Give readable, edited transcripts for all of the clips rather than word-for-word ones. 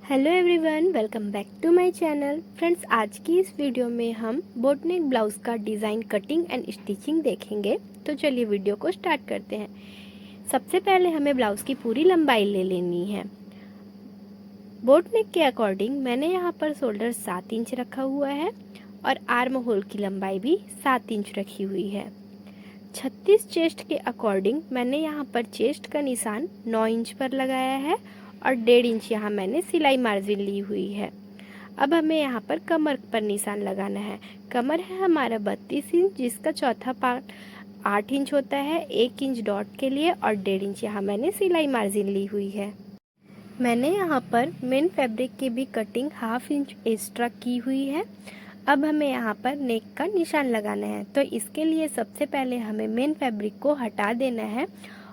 Hello everyone, welcome back to my channel. Friends, आज की इस वीडियो में हम बोट नेक ब्लाउज़ का डिज़ाइन, कटिंग एंड स्टिचिंग देखेंगे। तो चलिए वीडियो को स्टार्ट करते हैं। सबसे पहले हमें ब्लाउज़ की पूरी लंबाई ले लेनी है। बोट नेक के अकॉर्डिंग मैंने यहाँ पर शोल्डर 7 इंच रखा हुआ है और आर्म होल की लंबाई भी 7 इंच रखी हुई है। 36 चेस्ट के अकॉर्डिंग मैंने यहाँ पर चेस्ट का निशान 9 इंच पर लगाया है और 1.5 इंच यहाँ मैंने सिलाई मार्जिन ली हुई है। अब हमें यहाँ पर कमर पर निशान लगाना है। कमर है हमारा 32 इंच, जिसका चौथा पार्ट 8 इंच होता है, 1 इंच डॉट के लिए और 1.5 इंच यहाँ मैंने सिलाई मार्जिन ली हुई है। मैंने यहाँ पर मेन फैब्रिक की भी कटिंग 1/2 इंच एक्स्ट्रा की हुई है। अब हमें यहाँ पर नेक का निशान लगाना है, तो इसके लिए सबसे पहले हमें मेन फैब्रिक को हटा देना है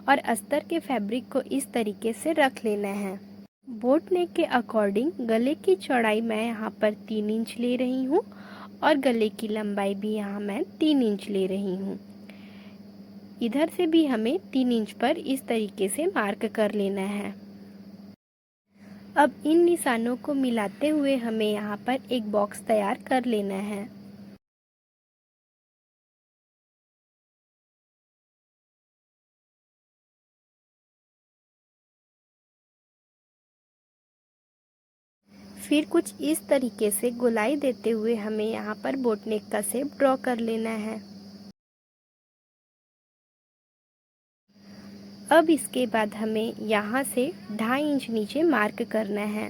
और अस्तर के फैब्रिक को इस तरीके से रख लेना है। बोट नेक के अकॉर्डिंग गले की चौड़ाई मैं यहाँ पर 3 इंच ले रही हूँ और गले की लंबाई भी यहाँ मैं 3 इंच ले रही हूँ। इधर से भी हमें 3 इंच पर इस तरीके से मार्क कर लेना है। अब इन निशानों को मिलाते हुए हमें यहाँ पर एक बॉक्स तैयार कर लेना है। फिर कुछ इस तरीके से गोलाई देते हुए हमें यहाँ पर बोट नेक का शेप ड्रॉ कर लेना है। अब इसके बाद हमें यहाँ से 2.5 इंच नीचे मार्क करना है।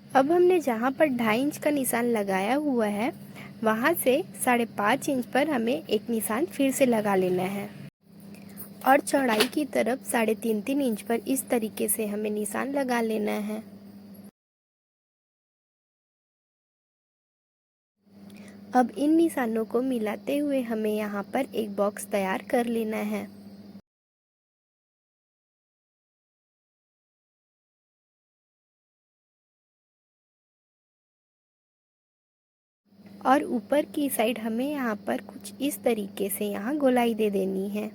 अब हमने जहाँ पर 2.5 इंच का निशान लगाया हुआ है, वहाँ से 5.5 इंच पर हमें एक निशान फिर से लगा लेना है और चौड़ाई की तरफ 3.5 इंच पर इस तरीके से हमें निशान लगा लेना है। अब इन निशानों को मिलाते हुए हमें यहाँ पर एक बॉक्स तैयार कर लेना है। और ऊपर की साइड हमें यहाँ पर कुछ इस तरीके से यहाँ गोलाई दे देनी है।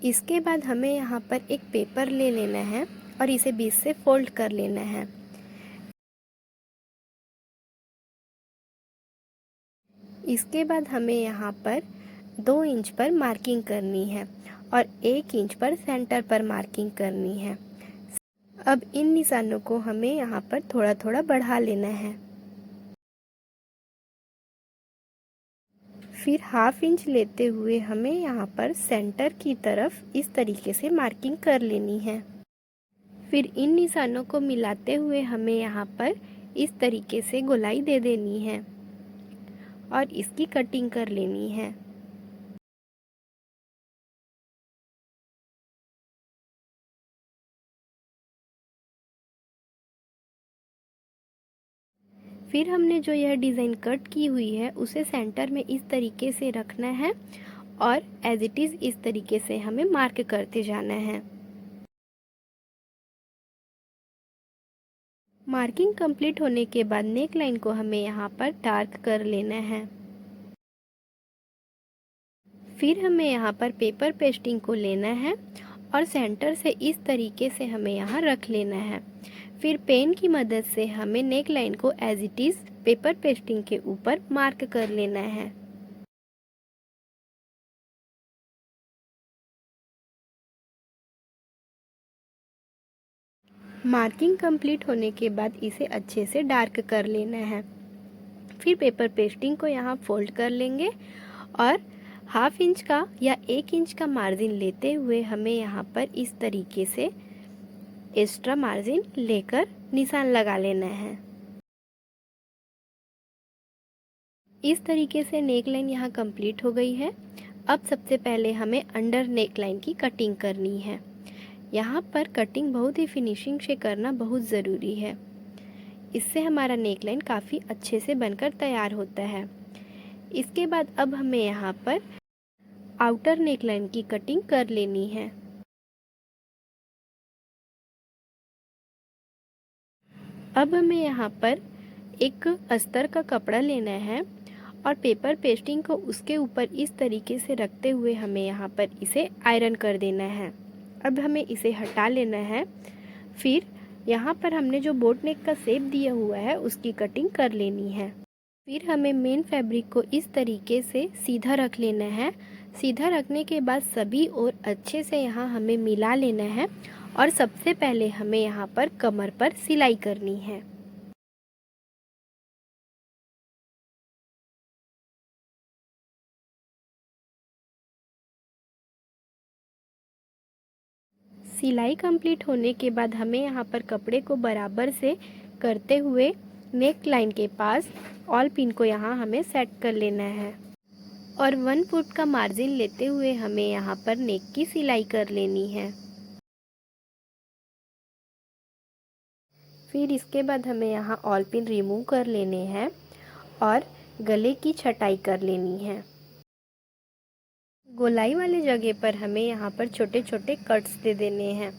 इसके बाद हमें यहाँ पर एक पेपर ले लेना है और इसे बीच से फोल्ड कर लेना है। इसके बाद हमें यहाँ पर 2 इंच पर मार्किंग करनी है और 1 इंच पर सेंटर पर मार्किंग करनी है। अब इन निशानों को हमें यहाँ पर थोड़ा थोड़ा बढ़ा लेना है। फिर 1/2 इंच लेते हुए हमें यहाँ पर सेंटर की तरफ इस तरीके से मार्किंग कर लेनी है। फिर इन निशानों को मिलाते हुए हमें यहाँ पर इस तरीके से गोलाई दे देनी है और इसकी कटिंग कर लेनी है। फिर हमने जो यह डिज़ाइन कट की हुई है उसे सेंटर में इस तरीके से रखना है और एज इट इज़ इस तरीके से हमें मार्क करते जाना है। मार्किंग कंप्लीट होने के बाद नेक लाइन को हमें यहाँ पर डार्क कर लेना है। फिर हमें यहाँ पर पेपर पेस्टिंग को लेना है और सेंटर से इस तरीके से हमें यहाँ रख लेना है। फिर पेन की मदद से हमें नेक लाइन को as it is paper pasting के ऊपर मार्क कर लेना है। मार्किंग कंप्लीट होने के बाद इसे अच्छे से डार्क कर लेना है। फिर पेपर पेस्टिंग को यहाँ फोल्ड कर लेंगे और 1/2 इंच का या 1 इंच का मार्जिन लेते हुए हमें यहाँ पर इस तरीके से एक्स्ट्रा मार्जिन लेकर निशान लगा लेना है। इस तरीके से नेक लाइन यहाँ कंप्लीट हो गई है। अब सबसे पहले हमें अंडर नेक लाइन की कटिंग करनी है। यहाँ पर कटिंग बहुत ही फिनिशिंग से करना बहुत ज़रूरी है। इससे हमारा नेक लाइन काफ़ी अच्छे से बनकर तैयार होता है। इसके बाद अब हमें यहाँ पर आउटर नेक लाइन की कटिंग कर लेनी है। अब हमें यहाँ पर एक अस्तर का कपड़ा लेना है और पेपर पेस्टिंग को उसके ऊपर इस तरीके से रखते हुए हमें यहाँ पर इसे आयरन कर देना है। अब हमें इसे हटा लेना है। फिर यहाँ पर हमने जो बोट नेक का शेप दिया हुआ है उसकी कटिंग कर लेनी है। फिर हमें मेन फैब्रिक को इस तरीके से सीधा रख लेना है। सीधा रखने के बाद सभी और अच्छे से यहाँ हमें मिला लेना है और सबसे पहले हमें यहाँ पर कमर पर सिलाई करनी है। सिलाई कंप्लीट होने के बाद हमें यहाँ पर कपड़े को बराबर से करते हुए नेक लाइन के पास ऑल पिन को यहाँ हमें सेट कर लेना है और 1 फुट का मार्जिन लेते हुए हमें यहाँ पर नेक की सिलाई कर लेनी है। फिर इसके बाद हमें यहाँ ऑल पिन रिमूव कर लेने हैं और गले की छटाई कर लेनी है। गोलाई वाले जगह पर हमें यहाँ पर छोटे छोटे कट्स दे देने हैं।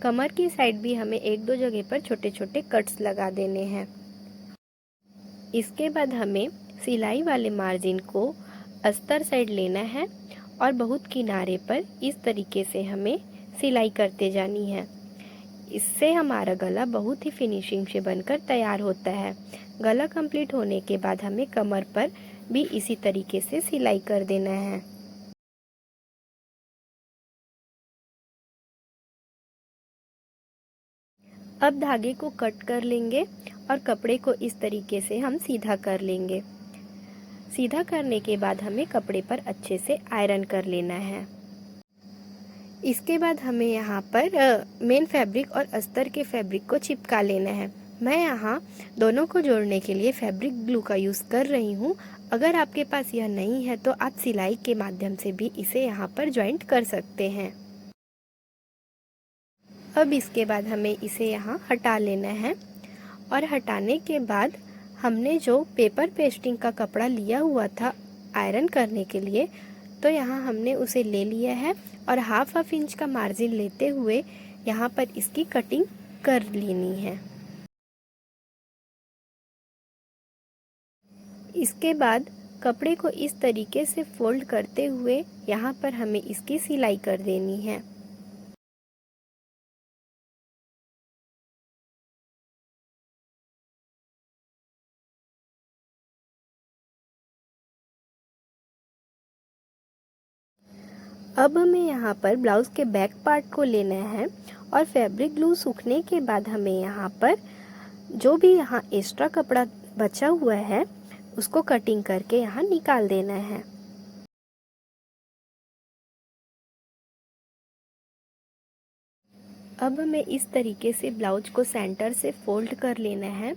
कमर की साइड भी हमें 1-2 जगह पर छोटे छोटे कट्स लगा देने हैं। इसके बाद हमें सिलाई वाले मार्जिन को अस्तर साइड लेना है और बहुत किनारे पर इस तरीके से हमें सिलाई करते जानी है। इससे हमारा गला बहुत ही फिनिशिंग से बनकर तैयार होता है। गला कंप्लीट होने के बाद हमें कमर पर भी इसी तरीके से सिलाई कर देना है। अब धागे को कट कर लेंगे और कपड़े को इस तरीके से हम सीधा कर लेंगे। सीधा करने के बाद हमें कपड़े पर अच्छे से आयरन कर लेना है। इसके बाद हमें यहाँ पर मेन फैब्रिक और अस्तर के फैब्रिक को चिपका लेना है। मैं यहाँ दोनों को जोड़ने के लिए फैब्रिक ग्लू का यूज़ कर रही हूँ। अगर आपके पास यह नहीं है तो आप सिलाई के माध्यम से भी इसे यहाँ पर जॉइंट कर सकते हैं। अब इसके बाद हमें इसे यहाँ हटा लेना है और हटाने के बाद हमने जो पेपर पेस्टिंग का कपड़ा लिया हुआ था आयरन करने के लिए, तो यहाँ हमने उसे ले लिया है और हाफ इंच का मार्जिन लेते हुए यहाँ पर इसकी कटिंग कर लेनी है। इसके बाद कपड़े को इस तरीके से फोल्ड करते हुए यहाँ पर हमें इसकी सिलाई कर देनी है। अब हमें यहाँ पर ब्लाउज़ के बैक पार्ट को लेना है और फैब्रिक ग्लू सूखने के बाद हमें यहाँ पर जो भी यहाँ एक्स्ट्रा कपड़ा बचा हुआ है उसको कटिंग करके यहाँ निकाल देना है। अब हमें इस तरीके से ब्लाउज को सेंटर से फोल्ड कर लेना है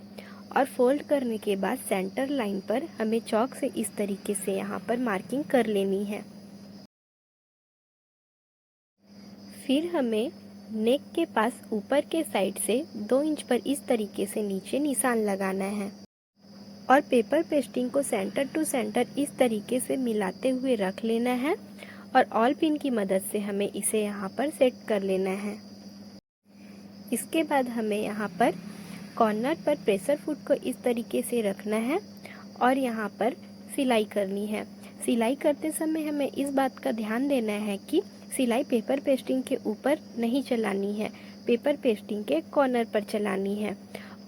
और फोल्ड करने के बाद सेंटर लाइन पर हमें चॉक से इस तरीके से यहाँ पर मार्किंग कर लेनी है। फिर हमें नेक के पास ऊपर के साइड से 2 इंच पर इस तरीके से नीचे निशान लगाना है और पेपर पेस्टिंग को सेंटर टू सेंटर इस तरीके से मिलाते हुए रख लेना है और ऑल पिन की मदद से हमें इसे यहाँ पर सेट कर लेना है। इसके बाद हमें यहाँ पर कॉर्नर पर प्रेशर फुट को इस तरीके से रखना है और यहाँ पर सिलाई करनी है। सिलाई करते समय हमें इस बात का ध्यान देना है कि सिलाई पेपर पेस्टिंग के ऊपर नहीं चलानी है, पेपर पेस्टिंग के कॉर्नर पर चलानी है।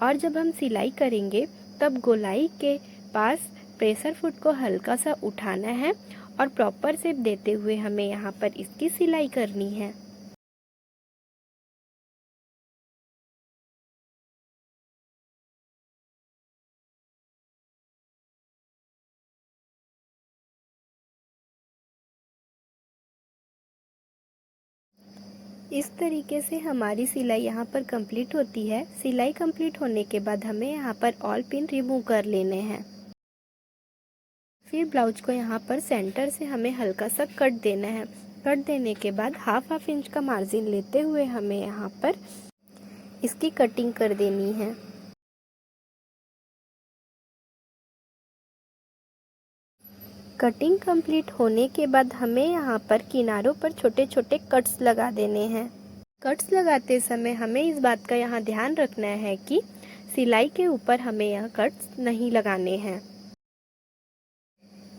और जब हम सिलाई करेंगे तब गोलाई के पास प्रेशर फुट को हल्का सा उठाना है और प्रॉपर शेप देते हुए हमें यहाँ पर इसकी सिलाई करनी है। इस तरीके से हमारी सिलाई यहाँ पर कंप्लीट होती है। सिलाई कंप्लीट होने के बाद हमें यहाँ पर ऑल पिन रिमूव कर लेने हैं। फिर ब्लाउज को यहाँ पर सेंटर से हमें हल्का सा कट देना है। कट देने के बाद हाफ इंच का मार्जिन लेते हुए हमें यहाँ पर इसकी कटिंग कर देनी है। कटिंग कंप्लीट होने के बाद हमें यहाँ पर किनारों पर छोटे छोटे कट्स लगा देने हैं। कट्स लगाते समय हमें इस बात का यहाँ ध्यान रखना है कि सिलाई के ऊपर हमें यह कट्स नहीं लगाने हैं।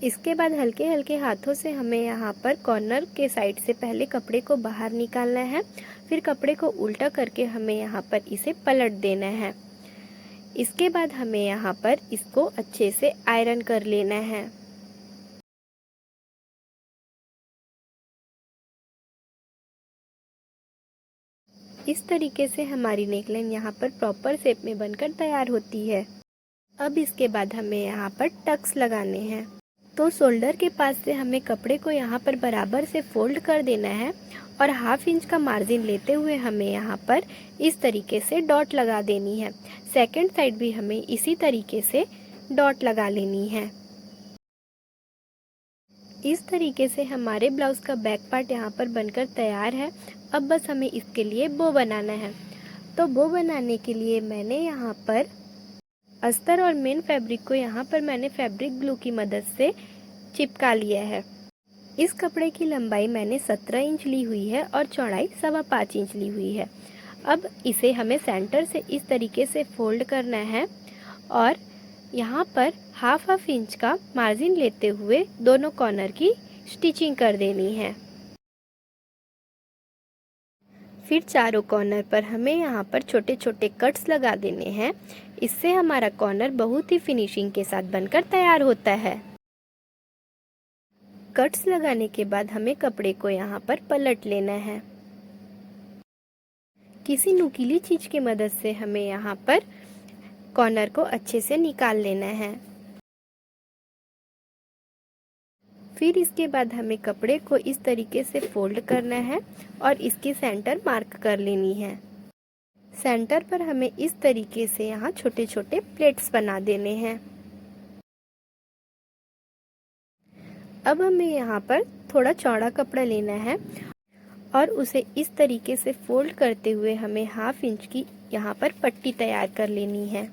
इसके बाद हल्के हल्के हाथों से हमें यहाँ पर कॉर्नर के साइड से पहले कपड़े को बाहर निकालना है। फिर कपड़े को उल्टा करके हमें यहाँ पर इसे पलट देना है। इसके बाद हमें यहाँ पर इसको अच्छे से आयरन कर लेना है। इस तरीके से हमारी नेकलाइन यहाँ पर प्रॉपर शेप में बनकर तैयार होती है। अब इसके बाद हमें यहाँ पर टक्स लगाने हैं। तो शोल्डर के पास से हमें कपड़े को यहाँ पर बराबर से फोल्ड कर देना है और 1/2 इंच का मार्जिन लेते हुए हमें यहाँ पर इस तरीके से डॉट लगा देनी है। सेकंड साइड भी हमें इसी तरीके से डॉट लगा लेनी है। इस तरीके से हमारे ब्लाउज का बैक पार्ट यहाँ पर बनकर तैयार है। अब बस हमें इसके लिए बो बनाना है। तो बो बनाने के लिए मैंने यहाँ पर अस्तर और मेन फैब्रिक को यहाँ पर मैंने फैब्रिक ग्लू की मदद से चिपका लिया है। इस कपड़े की लंबाई मैंने 17 इंच ली हुई है और चौड़ाई 5.25 इंच ली हुई है। अब इसे हमें सेंटर से इस तरीके से फोल्ड करना है और यहाँ पर 1/2 इंच का मार्जिन लेते हुए दोनों कॉर्नर की स्टिचिंग कर देनी है। फिर चारों कॉर्नर पर हमें यहाँ पर छोटे छोटे कट्स लगा देने हैं। इससे हमारा कॉर्नर बहुत ही फिनिशिंग के साथ बनकर तैयार होता है। कट्स लगाने के बाद हमें कपड़े को यहाँ पर पलट लेना है। किसी नुकीली चीज की मदद से हमें यहाँ पर कॉर्नर को अच्छे से निकाल लेना है। फिर इसके बाद हमें कपड़े को इस तरीके से फोल्ड करना है और इसकी सेंटर मार्क कर लेनी है। सेंटर पर हमें इस तरीके से यहाँ छोटे छोटे प्लेट्स बना देने हैं। अब हमें यहाँ पर थोड़ा चौड़ा कपड़ा लेना है और उसे इस तरीके से फोल्ड करते हुए हमें 1/2 इंच की यहाँ पर पट्टी तैयार कर लेनी है।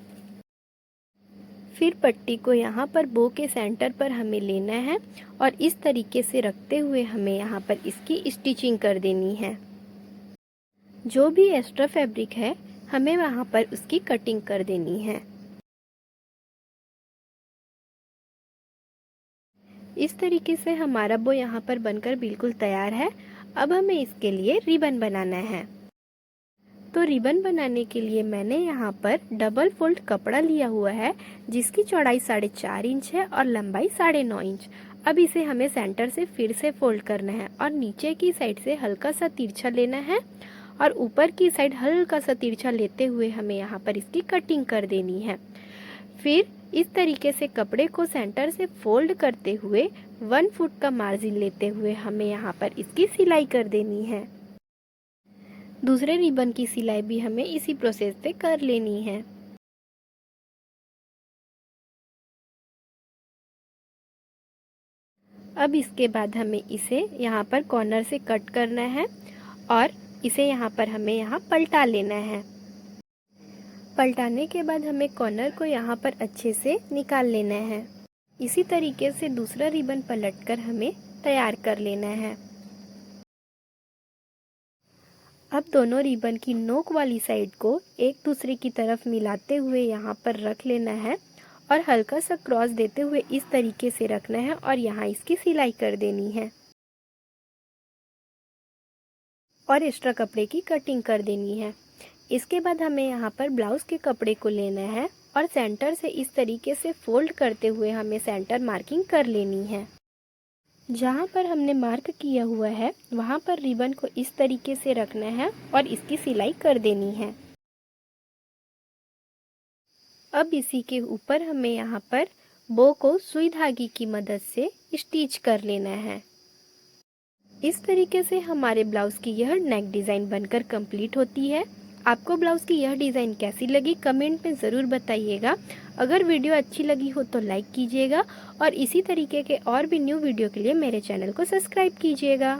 फिर पट्टी को यहाँ पर बो के सेंटर पर हमें लेना है और इस तरीके से रखते हुए हमें यहाँ पर इसकी स्टिचिंग कर देनी है। जो भी एक्स्ट्रा फैब्रिक है हमें वहाँ पर उसकी कटिंग कर देनी है। इस तरीके से हमारा बो यहाँ पर बनकर बिल्कुल तैयार है। अब हमें इसके लिए रिबन बनाना है। तो रिबन बनाने के लिए मैंने यहाँ पर डबल फोल्ड कपड़ा लिया हुआ है जिसकी चौड़ाई 4.5 इंच है और लंबाई 9.5 इंच। अब इसे हमें सेंटर से फिर से फोल्ड करना है और नीचे की साइड से हल्का सा तिरछा लेना है और ऊपर की साइड हल्का सा तिरछा लेते हुए हमें यहाँ पर इसकी कटिंग कर देनी है। फिर इस तरीके से कपड़े को सेंटर से फोल्ड करते हुए 1 फुट का मार्जिन लेते हुए हमें यहाँ पर इसकी सिलाई कर देनी है। दूसरे रिबन की सिलाई भी हमें इसी प्रोसेस से कर लेनी है। अब इसके बाद हमें इसे यहाँ पर कॉर्नर से कट करना है और इसे यहाँ पर हमें यहाँ पलटा लेना है। पलटाने के बाद हमें कॉर्नर को यहाँ पर अच्छे से निकाल लेना है। इसी तरीके से दूसरा रिबन पलटकर हमें तैयार कर लेना है। अब दोनों रिबन की नोक वाली साइड को एक दूसरे की तरफ मिलाते हुए यहाँ पर रख लेना है और हल्का सा क्रॉस देते हुए इस तरीके से रखना है और यहाँ इसकी सिलाई कर देनी है और एक्स्ट्रा कपड़े की कटिंग कर देनी है। इसके बाद हमें यहाँ पर ब्लाउज के कपड़े को लेना है और सेंटर से इस तरीके से फोल्ड करते हुए हमें सेंटर मार्किंग कर लेनी है। जहाँ पर हमने मार्क किया हुआ है वहाँ पर रिबन को इस तरीके से रखना है और इसकी सिलाई कर देनी है। अब इसी के ऊपर हमें यहाँ पर बो को सुई धागे की मदद से स्टिच कर लेना है। इस तरीके से हमारे ब्लाउज की यह नेक डिज़ाइन बनकर कंप्लीट होती है। आपको ब्लाउज़ की यह डिज़ाइन कैसी लगी कमेंट में ज़रूर बताइएगा। अगर वीडियो अच्छी लगी हो तो लाइक कीजिएगा और इसी तरीके के और भी न्यू वीडियो के लिए मेरे चैनल को सब्सक्राइब कीजिएगा।